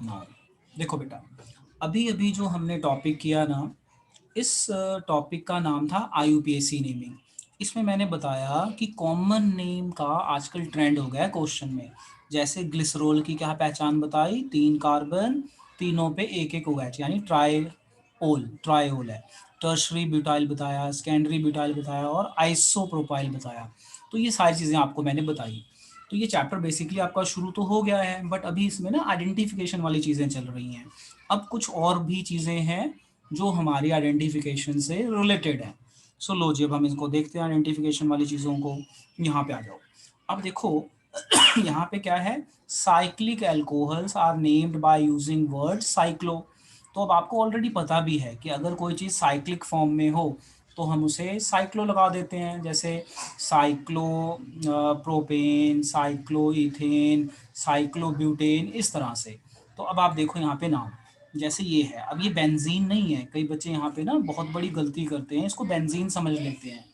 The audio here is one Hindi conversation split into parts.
नाउ देखो बेटा, अभी अभी जो हमने टॉपिक किया ना, इस टॉपिक का नाम था आईयूपीएसी नेमिंग। इसमें मैंने बताया कि कॉमन नेम का आजकल ट्रेंड हो गया है क्वेश्चन में। जैसे ग्लिसरोल की क्या पहचान बताई, 3 कार्बन, तीनों पे एक एक OH यानी ट्राइओल है। टर्शरी ब्यूटाइल बताया, सेकेंडरी ब्यूटाइल बताया और आइसोप्रोपाइल बताया। तो ये सारी चीज़ें आपको मैंने बताई। तो ये चैप्टर बेसिकली आपका शुरू तो हो गया है, बट अभी इसमें ना आइडेंटिफिकेशन वाली चीज़ें चल रही हैं। अब कुछ और भी चीज़ें हैं जो हमारी आइडेंटिफिकेशन से रिलेटेड है। सो लो जी, अब हम इसको देखते हैं आइडेंटिफिकेशन वाली चीज़ों को। यहाँ पे आ जाओ। अब देखो यहाँ पे क्या है, cyclic alcohols are named by using word cyclo. तो अब आपको ऑलरेडी पता भी है कि अगर कोई चीज़ साइक्लिक फॉर्म में हो तो हम उसे साइक्लो लगा देते हैं। जैसे cyclo propane, cyclo ethane, cyclo butane, इस तरह से। तो अब आप देखो यहाँ पे नाम, जैसे ये है। अब ये बेंजीन नहीं है, कई बच्चे यहाँ पे ना बहुत बड़ी गलती करते हैं, इसको बेंजीन समझ लेते हैं।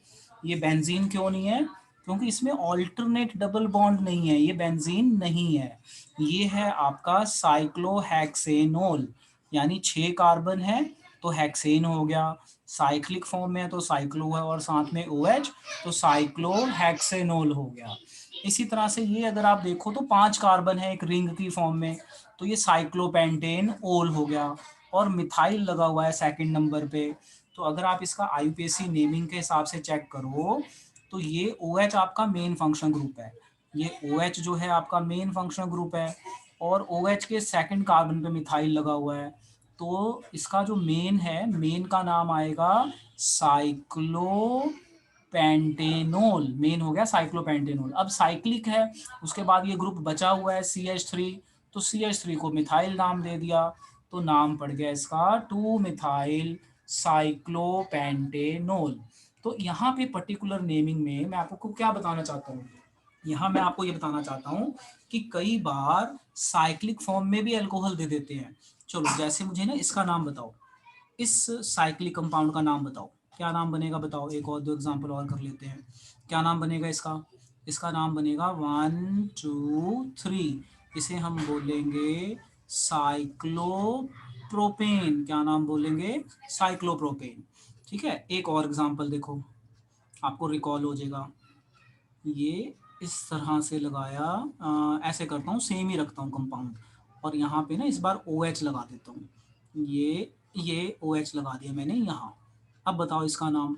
ये बेंजीन क्यों नहीं है? क्योंकि इसमें ऑल्टरनेट डबल बॉन्ड नहीं है, ये बेंजीन नहीं है। ये है आपका साइक्लोहेक्सेनोल, यानी 6 कार्बन है तो हेक्सेन हो गया। साइक्लिक फॉर्म में है तो साइक्लो है और साथ में OH, तो साइक्लोहेक्सेनोल हो गया। इसी तरह से ये अगर आप देखो तो 5 कार्बन है एक रिंग की फॉर्म में, तो ये साइक्लोपेंटेन ओल हो गया। और मिथाइल लगा हुआ है सेकंड नंबर पे। तो अगर आप इसका आईयूपीएसी नेमिंग के हिसाब से चेक करो तो ये OH आपका मेन फंक्शन ग्रुप है। ये OH जो है आपका मेन फंक्शन ग्रुप है और OH के सेकंड कार्बन पे मिथाइल लगा हुआ है। तो इसका जो मेन है, मेन का नाम आएगा साइक्लो पेंटेनोल। मेन हो गया साइक्लोपेंटेनोल। अब साइक्लिक है, उसके बाद ये ग्रुप बचा हुआ है CH3, तो CH3 को मिथाइल नाम दे दिया, तो नाम पड़ गया इसका 2 मिथाइल साइक्लोपेंटेनोल। तो यहाँ पे पर्टिकुलर नेमिंग में मैं आपको क्या बताना चाहता हूँ, यहाँ मैं आपको ये बताना चाहता हूँ कि कई बार साइक्लिक फॉर्म में भी अल्कोहल दे देते हैं। चलो जैसे मुझे ना इसका नाम बताओ, इस साइक्लिक कंपाउंड का नाम बताओ, क्या नाम बनेगा बताओ। एक और दो एग्जांपल और कर लेते हैं। क्या नाम बनेगा इसका? इसका नाम बनेगा 1 2 3। इसे हम बोलेंगे साइक्लोप्रोपेन। क्या नाम बोलेंगे? साइक्लोप्रोपेन। ठीक है, एक और एग्जांपल देखो, आपको रिकॉल हो जाएगा। ये इस तरह से लगाया, ऐसे करता हूँ, सेम ही रखता हूँ कंपाउंड, और यहाँ पे ना इस बार OH लगा देता हूँ। ये OH लगा दिया मैंने यहाँ। अब बताओ इसका नाम,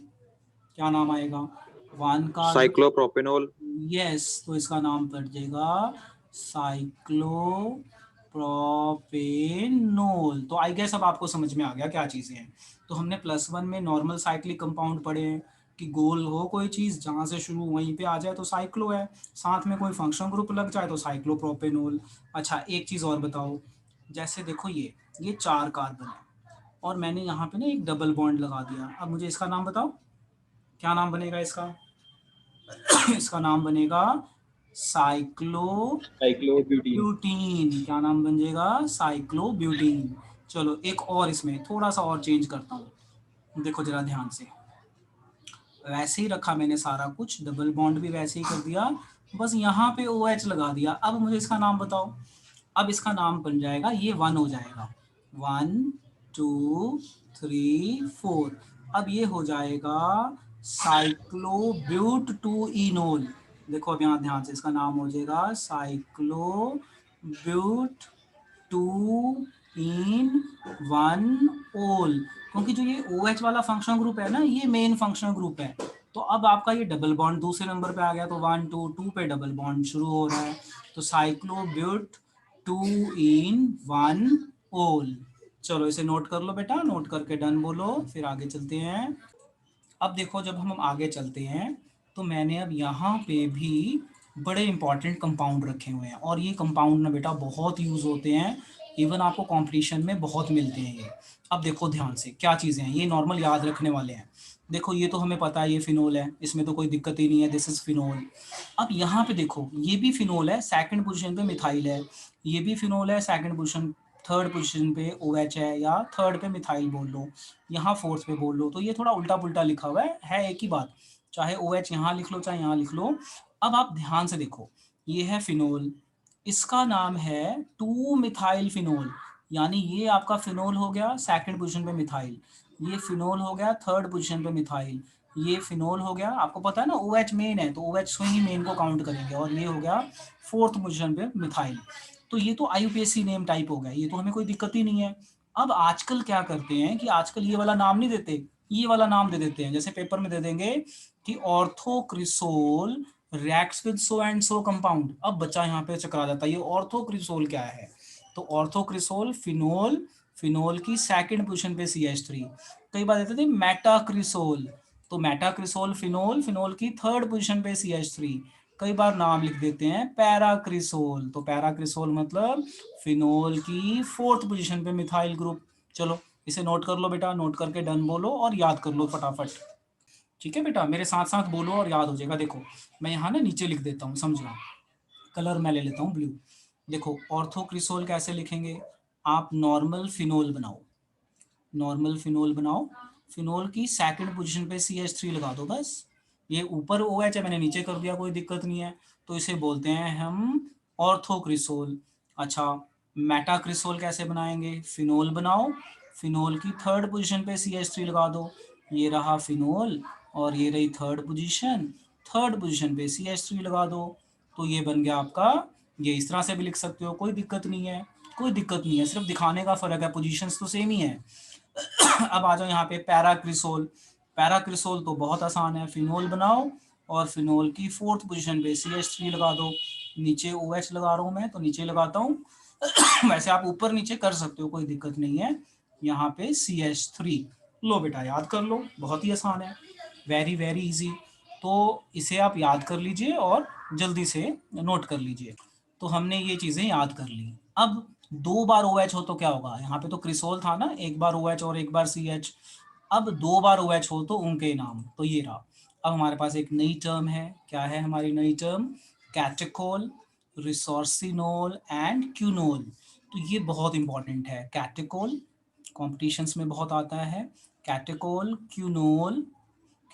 क्या नाम आएगा? 1 कार्बन। साइक्लोप्रोपेनॉल। यस, तो इसका नाम पड़ जाएगा साइक्लोप्रोपेनोल। तो आई गेस अब आपको समझ में आ गया क्या चीज़ें हैं। तो हमने +1 में नॉर्मल साइक्लिक कंपाउंड पढ़े हैं कि गोल हो कोई चीज़, जहाँ से शुरू वहीं पे आ जाए तो साइक्लो है, साथ में कोई फंक्शन ग्रुप लग जाए तो साइक्लोप्रोपेनोल। अच्छा एक चीज़ और बताओ, जैसे देखो ये 4 कार्बन है और मैंने यहाँ पे ना एक डबल बॉन्ड लगा दिया। अब मुझे इसका नाम बताओ, क्या नाम बनेगा इसका? इसका नाम बनेगा साइक्लो साइक्लोब्यूटीन। ब्यूटीन। क्या नाम बन जाएगा? साइक्लोब्यूटीन। चलो एक और इसमें थोड़ा सा और चेंज करता हूँ, देखो जरा ध्यान से। वैसे ही रखा मैंने सारा कुछ, डबल बॉन्ड भी वैसे ही कर दिया, बस यहाँ पे OH लगा दिया। अब मुझे इसका नाम बताओ। अब इसका नाम बन जाएगा, ये 1 हो जाएगा, 1 2 3 4। अब ये हो जाएगा साइक्लोब्यूट 2 इनोल। देखो अब यहाँ ध्यान से, इसका नाम हो जाएगा साइक्लोब्यूट 2 इन 1 ओल। क्योंकि जो ये OH वाला फंक्शन ग्रुप है ना, ये मेन फंक्शन ग्रुप है। तो अब आपका ये डबल बॉन्ड दूसरे नंबर पे आ गया, तो 1 2 2 पे डबल बॉन्ड शुरू हो रहा है, तो साइक्लोब्यूट 2 इन 1 ओल। चलो इसे नोट कर लो बेटा, नोट करके डन बोलो, फिर आगे चलते हैं। अब देखो जब हम आगे चलते हैं तो मैंने अब यहाँ पे भी बड़े इंपॉर्टेंट कंपाउंड रखे हुए हैं, और ये कंपाउंड ना बेटा बहुत यूज़ होते हैं, इवन आपको कंपटीशन में बहुत मिलते हैं ये। अब देखो ध्यान से क्या चीज़ें हैं, ये नॉर्मल याद रखने वाले हैं। देखो ये तो हमें पता है ये फिनोल है, इसमें तो कोई दिक्कत ही नहीं है, दिस इज फिनोल। अब यहाँ पे देखो ये भी फिनोल है, सेकंड पोजीशन पे मिथाइल है। ये भी फिनोल है, सेकंड पोजीशन, थर्ड पोजीशन पे OH है, या थर्ड पे मिथाइल बोल लो, यहाँ फोर्थ पे बोल लो। तो ये थोड़ा उल्टा पुल्टा लिखा हुआ है एक ही बात, चाहे OH यहाँ लिख लो चाहे यहाँ लिख लो। अब आप ध्यान से देखो, ये है फिनोल, इसका नाम है 2 मिथाइल फिनोल, यानी ये आपका फिनोल हो गया सेकंड पोजीशन पे मिथाइल, ये फिनोल हो गया थर्ड पोजीशन पे मिथाइल, ये फिनोल हो गया, आपको पता है ना OH मेन है तो OH से ही मेन को काउंट करेंगे, और ये हो गया फोर्थ पोजीशन पे मिथाइल। तो ये तो IUPAC नेम टाइप हो गया, ये तो हमें कोई दिक्कत ही नहीं है। अब आजकल क्या करते हैं कि आजकल ये वाला नाम नहीं देते, ये वाला नाम दे देते हैं, जैसे पेपर में दे देंगे कि orthocresol reacts with so and so compound. अब बच्चा यहाँ पे चकरा जाता है, ये ऑर्थोक्रिसोल क्या है? तो ऑर्थोक्रिसोल फिनोल, फिनोल की सेकंड पोजीशन पे CH3। कई बार देते थे मेटाक्रिसोल, तो मेटाक्रिसोल फिनोल, फिनोल की थर्ड पोजीशन पे CH3। कई बार नाम लिख देते हैं पैराक्रिसोल, तो पैराक्रिसोल मतलब फिनोल की फोर्थ पोजीशन पे मिथाइल ग्रुप। चलो इसे नोट कर लो बेटा, नोट करके डन बोलो और याद कर लो फटाफट। ठीक है बेटा, मेरे साथ साथ बोलो और याद हो जाएगा। देखो मैं यहाँ ना नीचे लिख देता हूँ, समझना। कलर मैं ले लेता हूँ ब्लू। देखो ऑर्थोक्रिसोल कैसे लिखेंगे, आप नॉर्मल फिनोल बनाओ, नॉर्मल फिनोल बनाओ, फिनोल की सेकंड पोजीशन पे CH3 लगा दो बस। ये ऊपर OH है, मैंने नीचे कर दिया, कोई दिक्कत नहीं है, तो इसे बोलते हैं हम ऑर्थोक्रिसोल। अच्छा, मेटाक्रिसोल कैसे बनाएंगे, फिनोल बनाओ, फिनोल की थर्ड पोजीशन पे CH3 लगा दो, ये रहा फिनोल और ये रही थर्ड पोजीशन, थर्ड पोजीशन पे CH3 लगा दो, तो ये बन गया आपका। ये इस तरह से भी लिख सकते हो, कोई दिक्कत नहीं है, कोई दिक्कत नहीं है, सिर्फ दिखाने का फर्क है, पोजीशंस तो सेम ही है। अब आ जाओ यहाँ पे पैराक्रिसोल। पैराक्रिसोल तो बहुत आसान है, फिनोल बनाओ और फिनोल की फोर्थ पोजीशन पे CH3 लगा दो। नीचे OH लगा रहा हूँ मैं तो नीचे लगाता हूँ वैसे आप ऊपर नीचे कर सकते हो, कोई दिक्कत नहीं है। यहाँ पे CH3 लो बेटा, याद कर लो, बहुत ही आसान है, वेरी वेरी इजी। तो इसे आप याद कर लीजिए और जल्दी से नोट कर लीजिए। तो हमने ये चीज़ें याद कर ली। अब 2 बार OH हो तो क्या होगा, यहाँ पे तो क्रिसोल था ना, एक बार OH और एक बार CH। अब 2 बार OH हो तो उनके नाम, तो ये रहा। अब हमारे पास एक नई टर्म है, क्या है हमारी नई टर्म, कैटेकोल, रिसोर्सिनोल एंड क्यूनोल। तो ये बहुत इंपॉर्टेंट है, कैटेकोल कॉम्पिटिशन्स में बहुत आता है, कैटेकोल, क्यूनोल,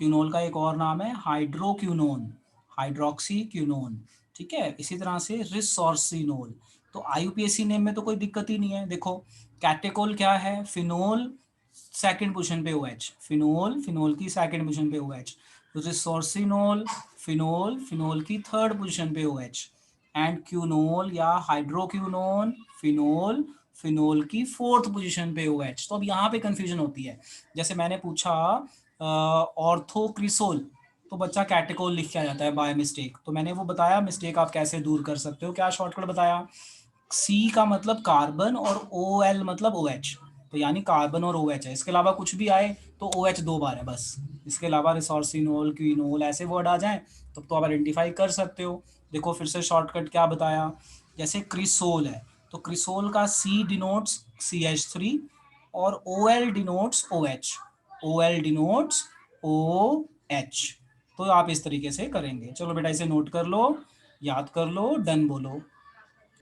क्यूनोल का एक और नाम है हाइड्रोक्यूनोन, हाइड्रोक्सी क्यूनोन। ठीक है, इसी तरह से रिसोर्सिनोल। तो IUPAC नेम में तो कोई दिक्कत ही नहीं है। देखो कैटेकोल क्या है, फिनोल सेकंड पोजीशन पे OH, फिनोल, फिनोल की सेकंड पोजीशन पे OH, रिसोर्सिनोल, फिनोल, फिनोल की थर्ड पोजीशन पे OH, एंड क्यूनोल या हाइड्रोक्यूनोन, फिनोल, फिनोल की फोर्थ पोजीशन पे OH। तो अब यहाँ पे कंफ्यूजन होती है, जैसे मैंने पूछा ऑर्थोक्रिसोल, तो बच्चा कैटेकोल लिख के आ जाता है बाय मिस्टेक, तो मैंने वो बताया मिस्टेक आप कैसे दूर कर सकते हो, क्या शॉर्टकट बताया, C का मतलब कार्बन और OL मतलब OH, तो यानी कार्बन और OH है, इसके अलावा कुछ भी आए तो OH 2 बार है बस, इसके अलावा रिसोर्सिनोल, क्विनोल ऐसे वर्ड आ जाएं तब तो आप आइडेंटिफाई कर सकते हो। देखो फिर से शॉर्टकट क्या बताया, जैसे क्रिसोल है तो क्रिसोल का C डिनोट्स CH3 और OL denotes OH, OL denotes OH। तो आप इस तरीके से करेंगे। चलो बेटा इसे नोट कर लो, याद कर लो, डन बोलो।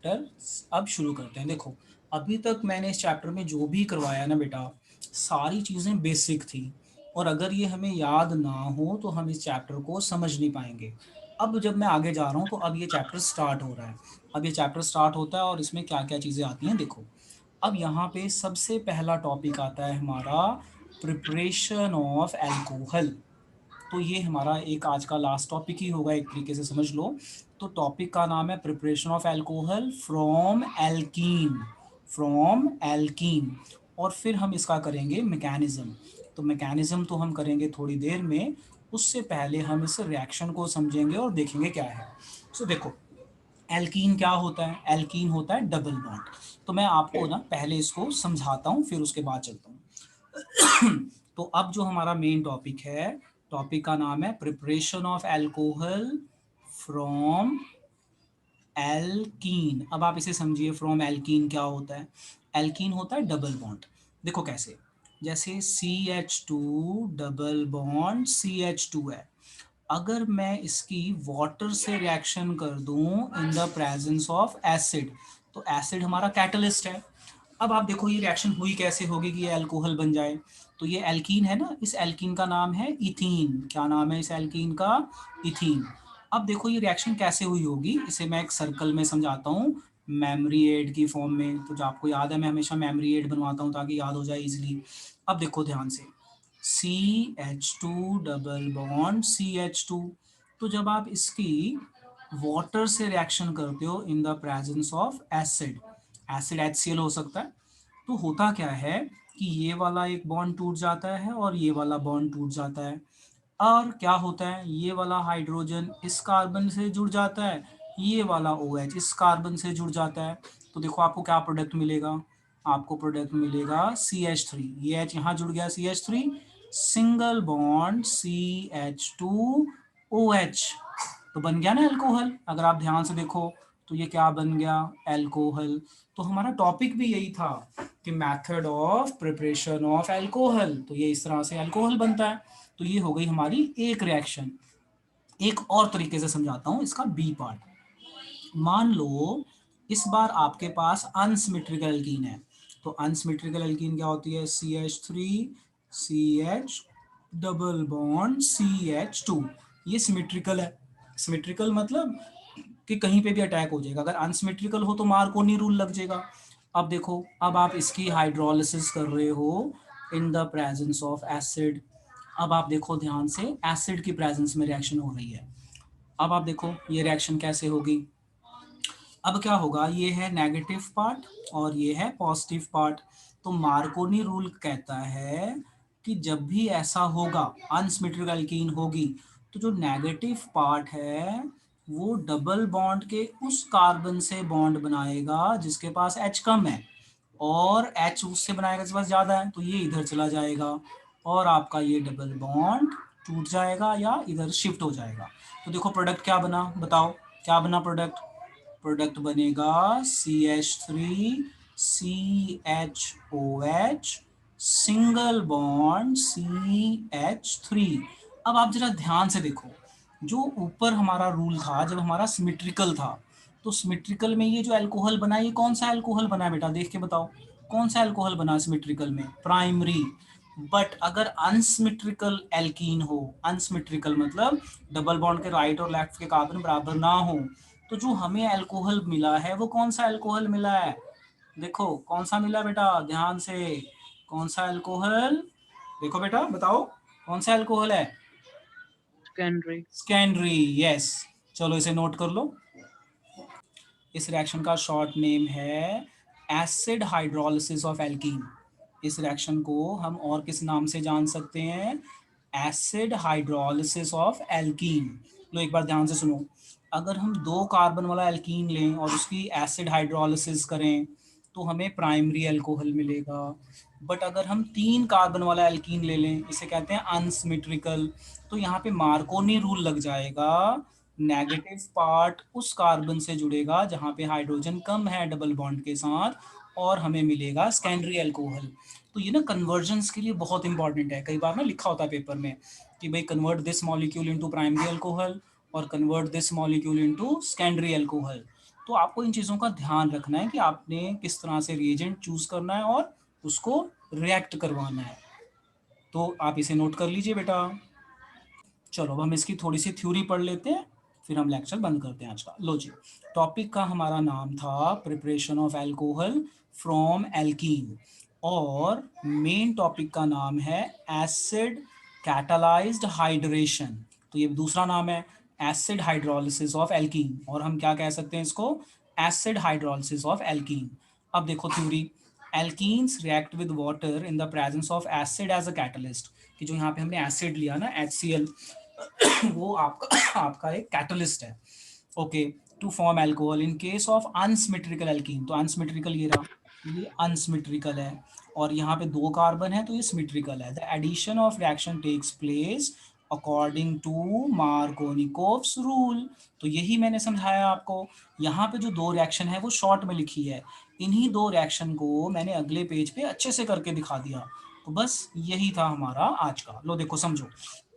चैप्टर अब शुरू करते हैं। देखो अभी तक मैंने इस चैप्टर में जो भी करवाया ना बेटा, सारी चीज़ें बेसिक थी, और अगर ये हमें याद ना हो तो हम इस चैप्टर को समझ नहीं पाएंगे। अब जब मैं आगे जा रहा हूँ तो अब ये चैप्टर स्टार्ट हो रहा है, अब ये चैप्टर स्टार्ट होता है और इसमें क्या क्या चीज़ें आती हैं देखो। अब यहाँ पे सबसे पहला टॉपिक आता है हमारा प्रिपरेशन ऑफ एल्कोहल। तो ये हमारा एक आज का लास्ट टॉपिक ही होगा, एक तरीके से समझ लो। तो टॉपिक का नाम है preparation of alcohol from alkene, from alkene. और फिर हम इसका करेंगे मैकेनिज्म। तो मैकेनिज्म तो हम करेंगे थोड़ी देर में, उससे पहले हम इस रिएक्शन को समझेंगे और देखेंगे क्या है। सो देखो एल्कीन क्या होता है, एल्कीन होता है डबल बॉन्ड। तो मैं आपको ना पहले इसको समझाता हूँ फिर उसके बाद चलता हूँ। तो अब जो हमारा मेन टॉपिक है, टॉपिक का नाम है preparation of alcohol from alkene. अब आप इसे समझिए, फ्रॉम एल्कीन क्या होता है, एल्कीन होता है डबल बॉन्ड। देखो कैसे, जैसे CH2 डबल बॉन्ड CH2 है, अगर मैं इसकी वाटर से रिएक्शन कर दूं इन द प्रेजेंस ऑफ एसिड, तो एसिड हमारा कैटलिस्ट है। अब आप देखो ये रिएक्शन हुई कैसे होगी कि ये अल्कोहल बन जाए। तो ये एल्कीन है ना, इस एल्कीन का नाम है इथीन। क्या नाम है इस एल्कीन का, इथीन। अब देखो ये रिएक्शन कैसे हुई होगी, इसे मैं एक सर्कल में समझाता हूँ, मेमोरी एड की फॉर्म में। तो जो आपको याद है, मैं हमेशा मेमोरी एड बनवाता हूँ ताकि याद हो जाए इजीली। अब देखो ध्यान से, CH2 डबल बॉन्ड CH2। तो जब आप इसकी वाटर से रिएक्शन करते हो इन the presence of acid, acid HCl हो सकता है, तो होता क्या है कि ये वाला एक बॉन्ड टूट जाता है और ये वाला बॉन्ड टूट जाता है। और क्या होता है, ये वाला हाइड्रोजन इस कार्बन से जुड़ जाता है, ये वाला OH इस कार्बन से जुड़ जाता है। तो देखो आपको क्या प्रोडक्ट मिलेगा, आपको प्रोडक्ट मिलेगा CH3, ये H यहाँ जुड़ गया CH3, सिंगल बॉन्ड CH2OH, तो बन गया ना अल्कोहल। अगर आप ध्यान से देखो तो ये क्या बन गया, अल्कोहल। तो हमारा टॉपिक भी यही था कि method of preparation of alcohol, तो ये इस तरह से अल्कोहल बनता है। तो ये हो गई हमारी एक रिएक्शन। एक और तरीके से समझाता हूं इसका बी पार्ट। मान लो इस बार आपके पास अनसिमेट्रिकल एल्कीन है। तो अनसिमेट्रिकल एल्कीन क्या होती है, CH3 CH double bond CH2, ये सिमेट्रिकल है। सिमेट्रिकल मतलब कि कहीं पे भी अटैक हो जाएगा, अगर अनसिमेट्रिकल हो तो मार्कोनी रूल लग जाएगा। अब देखो, अब आप इसकी हाइड्रोलिसिस कर रहे हो इन द प्रेजेंस ऑफ एसिड। अब आप देखो ध्यान से, एसिड की प्रेजेंस में रिएक्शन हो रही है। अब आप देखो ये रिएक्शन कैसे होगी। अब क्या होगा, ये है नेगेटिव पार्ट और ये है पॉजिटिव पार्ट। तो मार्कोनी रूल कहता है कि जब भी ऐसा होगा, अनसिमेट्रिकल एल्कीन होगी, तो जो नेगेटिव पार्ट है वो डबल बॉन्ड के उस कार्बन से बॉन्ड बनाएगा जिसके पास H कम है, और H उससे बनाएगा जिसके पास ज़्यादा है, तो ये इधर चला जाएगा और आपका ये डबल बॉन्ड टूट जाएगा या इधर शिफ्ट हो जाएगा। तो देखो प्रोडक्ट क्या बना, बताओ क्या बना प्रोडक्ट। प्रोडक्ट बनेगा CH3CHOH सिंगल बॉन्ड CH3। अब आप जरा ध्यान से देखो, जो ऊपर हमारा रूल था जब हमारा सिमेट्रिकल था, तो सिमेट्रिकल में ये जो अल्कोहल बना, ये कौन सा अल्कोहल बना है बेटा, देख के बताओ कौन सा अल्कोहल बना सिमेट्रिकल में, प्राइमरी। बट अगर अनसिमेट्रिकल एल्कीन हो, अनसिमेट्रिकल मतलब डबल बॉन्ड के राइट और लेफ्ट के कार्बन बराबर ना हो, तो जो हमें अल्कोहल मिला है वो कौन सा अल्कोहल मिला है, देखो कौन सा मिला बेटा, ध्यान से, कौन सा अल्कोहल, देखो बेटा बताओ कौन सा अल्कोहल है, secondary, स्कैंड्री, यस। चलो इसे नोट कर लो। इस रिएक्शन का शॉर्ट नेम है एसिड हाइड्रोलिसिस ऑफ एल्कीन। इस रिएक्शन को हम और किस नाम से जान सकते हैं, एसिड हाइड्रोलिसिस ऑफ एल्कीन। लो एक बार ध्यान से सुनो, अगर हम 2 कार्बन वाला एल्कीन लें और उसकी एसिड हाइड्रोलिसिस करें तो हमें प्राइमरी अल्कोहल मिलेगा। बट अगर हम 3 कार्बन वाला एल्कीन ले लें, इसे कहते हैं अनसिमेट्रिकल, तो यहाँ पे मार्कोनी रूल लग जाएगा, नेगेटिव पार्ट उस कार्बन से जुड़ेगा जहाँ पे हाइड्रोजन कम है डबल बॉन्ड के साथ, और हमें मिलेगा सेकेंडरी अल्कोहल। तो ये ना कन्वर्जन्स के लिए बहुत इंपॉर्टेंट है, कई बार ना लिखा होता है पेपर में कि भाई convert this molecule into primary alcohol और convert this molecule into secondary alcohol. तो आपको इन चीज़ों का ध्यान रखना है कि आपने किस तरह से रिएजेंट चूज करना है और उसको रिएक्ट करवाना है। तो आप इसे नोट कर लीजिए बेटा। चलो अब हम इसकी थोड़ी सी थ्योरी पढ़ लेते हैं, फिर हम लेक्चर बंद करते हैं आज का। लो जी, टॉपिक का हमारा नाम था preparation of alcohol from alkene, और मेन टॉपिक का नाम है एसिड कैटालाइज्ड हाइड्रेशन। तो ये दूसरा नाम है एसिड हाइड्रोलिसिस ऑफ एल्कीन, और हम क्या कह सकते हैं इसको, एसिड हाइड्रोलिसिस ऑफ एल्कीन। अब देखो theory, alkenes react with water in the presence of acid as a catalyst, कि जो यहाँ पे हमने एसिड लिया ना HCl, वो आपका आपका एक कैटलिस्ट है, okay, to form alcohol in case of unsymmetrical alkene. तो अनसिमेट्रिकल ये रहा, ये अनसिमेट्रिकल है, और यहाँ पे 2 कार्बन है तो ये सिमेट्रिकल है। The addition of reaction takes place according to Markovnikov's rule. तो यही मैंने समझाया आपको। यहाँ पे जो 2 रिएक्शन है वो शॉर्ट में लिखी है, इन्हीं 2 रिएक्शन को मैंने अगले पेज पे अच्छे से करके दिखा दिया। तो बस यही था हमारा आज का। लो देखो समझो,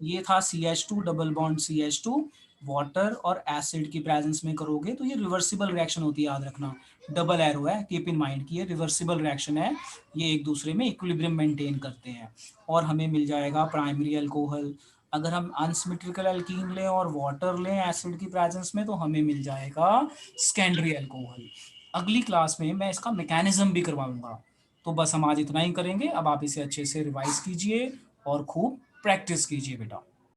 ये था CH2 double bond CH2, water और एसिड की प्रेजेंस में करोगे तो ये रिवर्सिबल रिएक्शन होती है, याद रखना, डबल एरो है, कीप इन माइंड कि ये रिवर्सिबल रिएक्शन है, ये एक दूसरे में इक्विलिब्रियम मेंटेन करते हैं, और हमें मिल जाएगा प्राइमरी अल्कोहल। अगर हम अनसिमेट्रिकल एल्कीन लें और वाटर लें एसिड की प्रेजेंस में, तो हमें मिल जाएगा सेकेंडरी अल्कोहल। अगली क्लास में मैं इसका मैकेनिज्म भी करवाऊंगा। तो बस हम आज इतना ही करेंगे। अब आप इसे अच्छे से रिवाइज कीजिए और खूब प्रैक्टिस कीजिए बेटा।